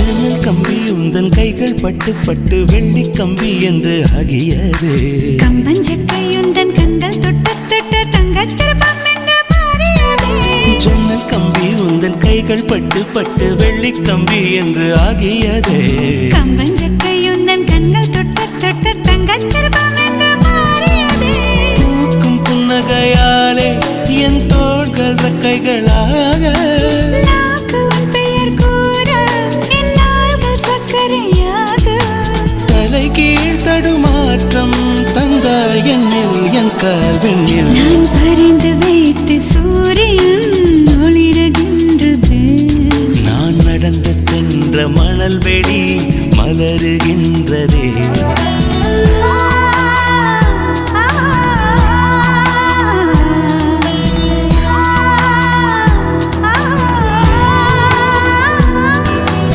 ஜன்னல் கம்பி உந்தன் கைகள் பட்டு பட்டு வெள்ளி கம்பி என்று ஆகியது. கம்பஞ்சக்கை உந்தன் கண்கள் தொட்டு தொட்டு தங்கச்சிற்பம் என்று மாறியது. ஜன்னல் கம்பி உந்தன் கைகள் பட்டு பட்டு வெள்ளி கம்பி என்று ஆகியது. கம்பஞ்சக்கை உந்தன் கண்கள் தொட்டு தொட்டு தங்கச்சிற்பம் என்று மாறியது. பூக்கும் புன்னகையாலே என் தோள்கள் ரெக்கைகளாக தடுமாற்றம் தந்தாய் என்னில் என் கால்வெண்ணில். நான் பறிந்து வைத்து சூரியன் ஒளிருகின்றது. நான் நடந்து சென்ற மணல் வெளி மலருகின்றதே.